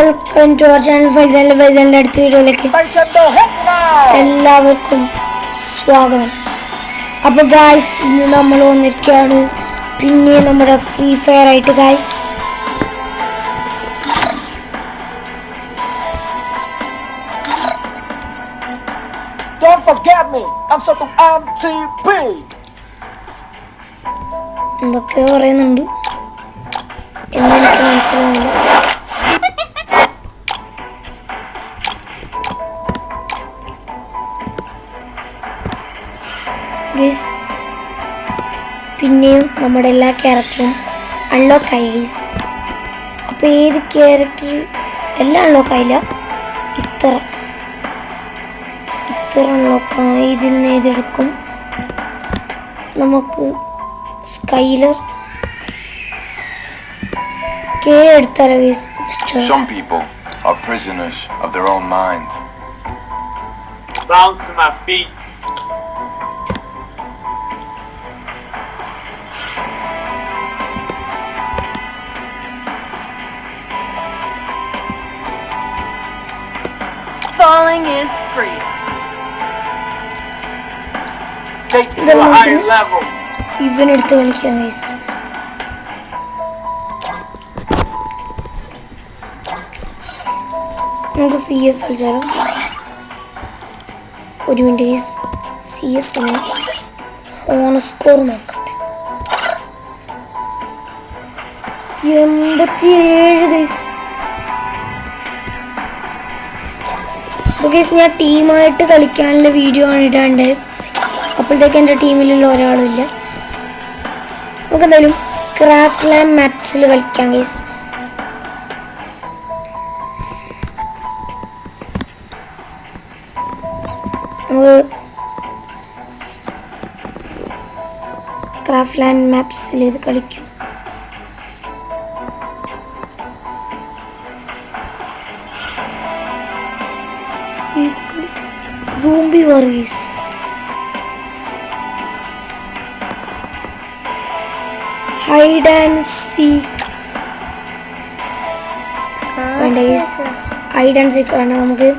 Welcome to our channel ഫൈസലിന്റെ അടുത്ത വീഡിയോയിലേക്ക് എല്ലാവർക്കും സ്വാഗതം. അപ്പോൾ ഗായ്സ്, ഇന്ന് നമ്മൾ വന്നിരിക്കുകയാണ് പിന്നെ നമ്മുടെ ഫ്രീ ഫയർ ആയിട്ട്. Guys, Don't forget me. I'm Satu MTP. എന്തൊക്കെയോ പറയുന്നുണ്ട്, എന്നെനിക്ക് മനസ്സിലാവുന്നില്ല. ഗൈസ്, പിന്നെയും നമ്മുടെ എല്ലാ ക്യാരക്ടറും അൺലോക്ക് ആയി ഗൈസ്. അപ്പോൾ ഏത് ക്യാരക്ടർ എല്ലാം അൺലോക്ക് ആയില്ല, ഇത്ര അൺലോക്കായി. ഇതിൽ നിന്ന് ഏതെടുക്കും? നമുക്ക് സ്കൈലർ കെ എടുത്താലോ guys? Some people are prisoners of their own mind. Bounce to my feet. Falling is free. Take it to a higher level. ഇവൻ എടുത്ത് കളിക്കാം ഗൈസ്. നമുക്ക് CS കളിച്ചാലോ? ഒരു minute guys, CS on score നോക്കട്ടെ. 87 guys. അപ്പോൾ guys, ഞാൻ ടീമായിട്ട് കളിക്കാനുള്ള വീഡിയോ ആണ് ഇടാണ്ട്. അപ്പോഴത്തേക്ക് എൻ്റെ ടീമിലുള്ള ഒരാളും ഇല്ല. നമുക്ക് എന്തായാലും ക്രാഫ്റ്റ് ലാൻഡ് മാപ്സിൽ കളിക്കാം ഗൈസ്. നമുക്ക് ക്രാഫ്റ്റ് ലാൻഡ് മാപ്സിൽ ഇത് കളിക്കും. Zombie war guys. Hide and seek വേണ്ട ഗൈസ്, ഹൈഡ് ആൻഡ് സീക്ക് വേണ്ട. നമുക്ക്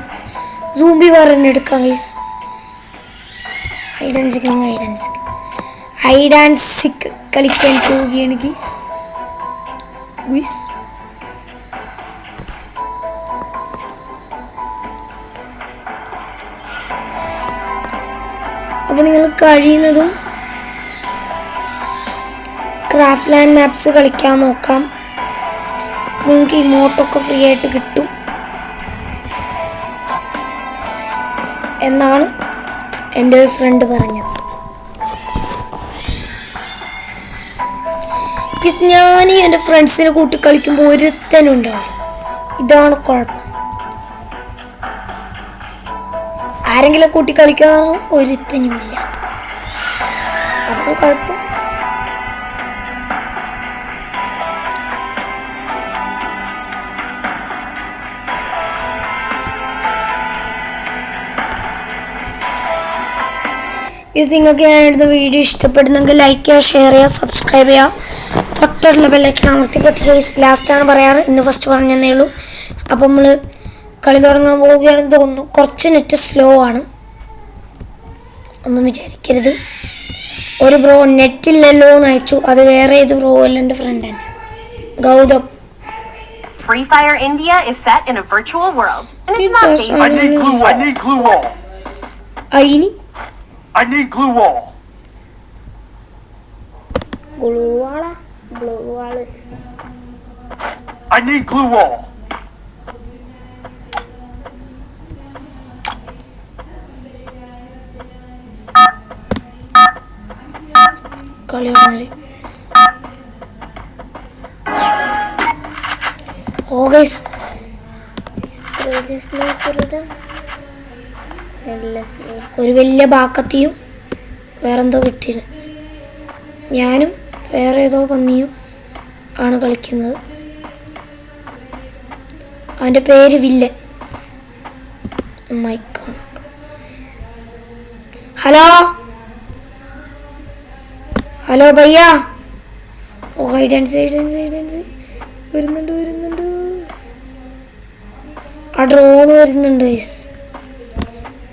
സോംബി വാർ തന്നെ എടുക്കാം ഗൈസ്. ഹൈഡ് ആൻഡ് സീക്ക് കളിക്കാൻ പോവുകയാണ് ഗൈസ്. അപ്പോൾ നിങ്ങൾ കഴിയുന്നതും ക്രാഫ്റ്റ് ലാൻഡ് മാപ്സ് കളിക്കാൻ നോക്കാം. നിങ്ങൾക്ക് ഇമോട്ടൊക്കെ ഫ്രീ ആയിട്ട് കിട്ടും എന്നാണ് എൻ്റെ ഒരു ഫ്രണ്ട് പറഞ്ഞത്. ഞാൻ എൻ്റെ ഫ്രണ്ട്സിനെ കൂട്ടി കളിക്കുമ്പോൾ ഒരുത്തനുണ്ടാവും. ഇതാണ് കുഴപ്പം. ആരെങ്കിലും കൂട്ടി കളിക്കാൻ ഒരുത്തനുമില്ല, അതാണ് കുഴപ്പം. നിങ്ങൾക്ക് ഞാനെടുത്ത വീഡിയോ ഇഷ്ടപ്പെടുന്നെങ്കിൽ ലൈക്ക് ചെയ്യുക, ഷെയർ ചെയ്യുക, സബ്സ്ക്രൈബ് ചെയ്യുക, തൊട്ടുള്ള ബെല്ലൈക്കൺ അമർത്തിപ്പെട്ട് കേസ് ലാസ്റ്റാണ് പറയാറ്. ഇന്ന് ഫസ്റ്റ് പറഞ്ഞതേ ഉള്ളൂ. അപ്പം നമ്മൾ കളി തുടങ്ങാൻ പോവുകയാണെന്ന് തോന്നുന്നു. കുറച്ച് നെറ്റ് സ്ലോ ആണ്, ഒന്നും വിചാരിക്കരുത്. ഒരു ബ്രോ നെറ്റില്ലല്ലോ എന്ന് അയച്ചു. അത് വേറെ ഏത് ബ്രോ അല്ല, എൻ്റെ ഫ്രണ്ട് തന്നെ, Gautam. Free Fire India is set in a virtual world, and it's not based. I need glue wall. I need glue wall. I need glue wall. I need glue wall. കളി വന്നാല് ഒരു വലിയ ബാക്കത്തിയും വേറെന്തോ കിട്ടിയത്. ഞാനും വേറെ ഏതോ പന്നിയും ആണ് കളിക്കുന്നത്. അവൻ്റെ പേര് വില്ലൻ. ഹലോ ഹലോ ഭയ്യ. ഓ ഹൈഡ് ആൻഡ് സീക്ക് വരുന്നുണ്ട്. ആ ഡ്രോൺ വരുന്നുണ്ട് ഗൈസ്.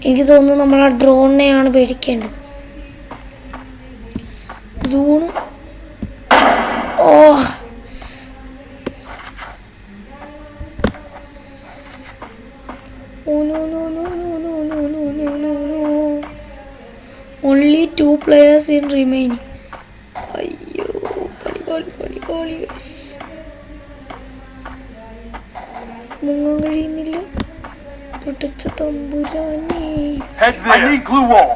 എനിക്ക് തോന്നുന്നു നമ്മൾ ആ ഡ്രോണിനെയാണ് പേടിക്കേണ്ടത്. സൂണും ഓ only 2 players in remaining. അയ്യോ പണി ഗൈസ്. മുങ്ങാൻ കഴിയുന്നില്ല. പൊട്ടിച്ച തമ്പുരാനേ. Head there. I need glue wall.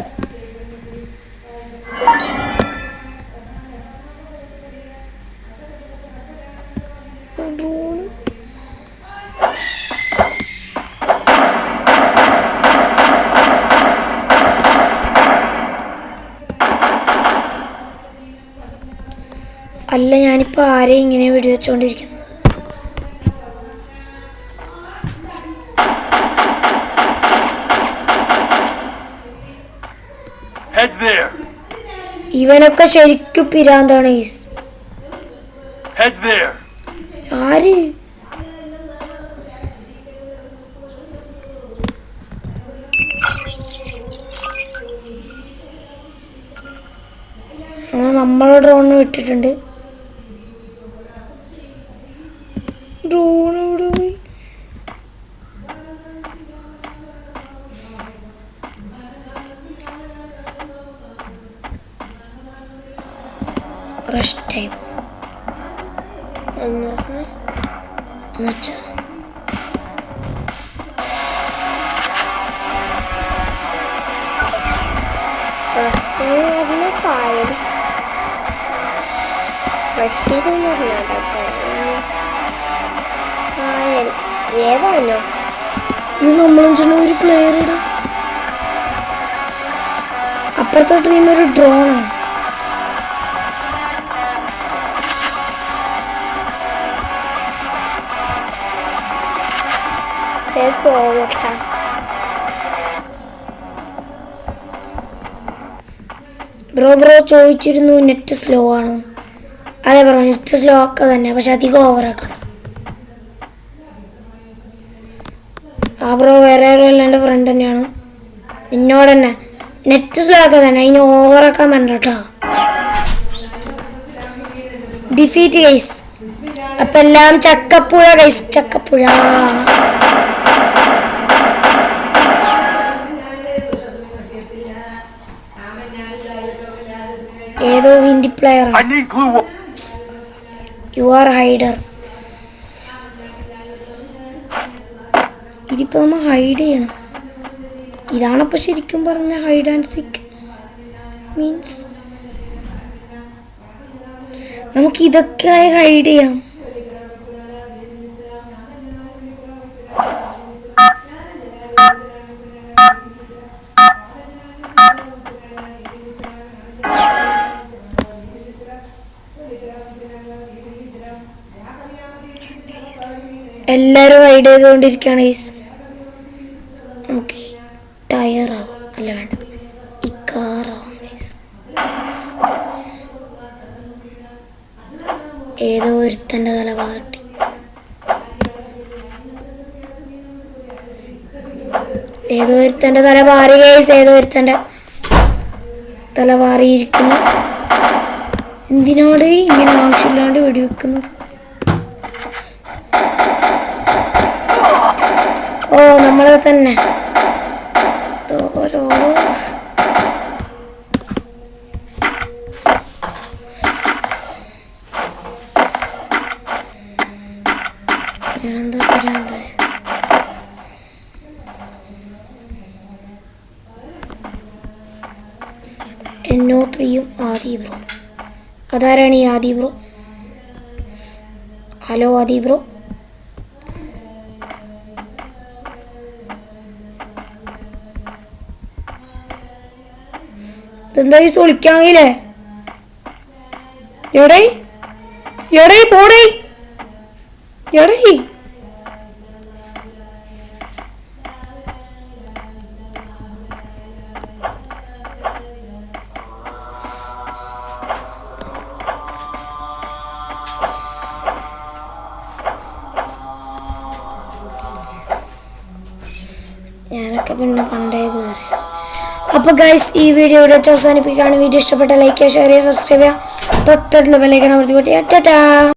Drone അല്ല, ഞാനിപ്പോൾ ആരെയും ഇങ്ങനെ വെടിവെച്ചുകൊണ്ടിരിക്കുന്നത്. Head there. ഇവനൊക്കെ ശരിക്കും പിരാന്താണ് ഗൈസ്. Head there. ആര്? നമ്മളെ ഡ്രോണ് വിട്ടിട്ടുണ്ട്. ഡ്രോൺ എവിടെ പോയി? റെസ്റ്റ് ടൈം എന്നുവെച്ചാ ഏതാണോ ഇത് നമ്മളും ചെന്ന ഒരു പ്ലെയറുടെ അപ്പുറത്തെ ടീം ഒരു ഡ്രോണാണ്. പോകട്ടെ. ബ്രോ ചോദിച്ചിരുന്നു നെറ്റ് സ്ലോ ആണോ. അതെ ബ്രോ, നെറ്റ് സ്ലോ ഒക്കെ തന്നെ, പക്ഷെ അധികം ഓവറാക്കണം. ആ ബ്രോ വേറെ ആരും എൻ്റെ ഫ്രണ്ട് തന്നെയാണ്. എന്നോട് തന്നെ നെറ്റ് സ്ലോ ഒക്കെ തന്നെ, അതിന് ഓവറാക്കാൻ പറ്റണ്ട കേട്ടോ. Defeat guys. അപ്പം എല്ലാം ചക്കപ്പുഴ ഗൈസ്, ചക്കപ്പുഴ. ഏതോ Hindi player. I need glue wall. You are hider. ഇതിപ്പോൾ നമ്മൾ ഹൈഡ് ചെയ്യണം. ഇതാണപ്പോൾ ശരിക്കും പറഞ്ഞ ഹൈഡ് ആൻഡ് സിക്ക് മീൻസ്. നമുക്ക് ഇതൊക്കെ ഹൈഡ് ചെയ്യാം. എല്ലാവരും ഹൈഡ് ചെയ്തുകൊണ്ടിരിക്കുകയാണ് ഗൈസ്. നമുക്ക് ടയറാവും, അല്ല വേണ്ട, ഈ കാറാവും ഗൈസ്. ഏതോ ഒരുത്തൻ്റെ തല പാട്ടി. ഏതോ ഒരുത്തൻ്റെ തല പാറി ഗൈസ്. ഏതോ ഒരുത്തൻ്റെ തല പാറിയിരിക്കുന്നു. എന്തിനോട് ഇങ്ങനെ ആവശ്യമില്ലാണ്ട് വെടിവെക്കുന്നത്? ഓ നമ്മളെ തന്നെ ഓരോ ഞാനെന്താ പറയാ. NO3യും ആദി ബ്രോ. അതാരാണ് ഈ ആദി ബ്രോ? ഹലോ ആദി ബ്രോ. ഇതെന്താ ഈ ഒളിക്കാങ്ങില്ലേ? എടേ എടേ പോടേ എടേ. ഞാനൊക്കെ പിന്നെ പണ്ടേ കയറി. അപ്പോൾ ഗൈസ് ഈ വീഡിയോ ഇവിടെ വെച്ച് അവസാനിപ്പിക്കുകയാണ്. വീഡിയോ ഇഷ്ടപ്പെട്ട ലൈക്ക് ചെയ്യുക, ഷെയർ ചെയ്യുക, സബ്സ്ക്രൈബ് ചെയ്യുക, തൊട്ടടുത്തുള്ള ബെല്ലൈക്കൺ അമർത്തി പൊട്ടിക്കുക. ടാറ്റാ.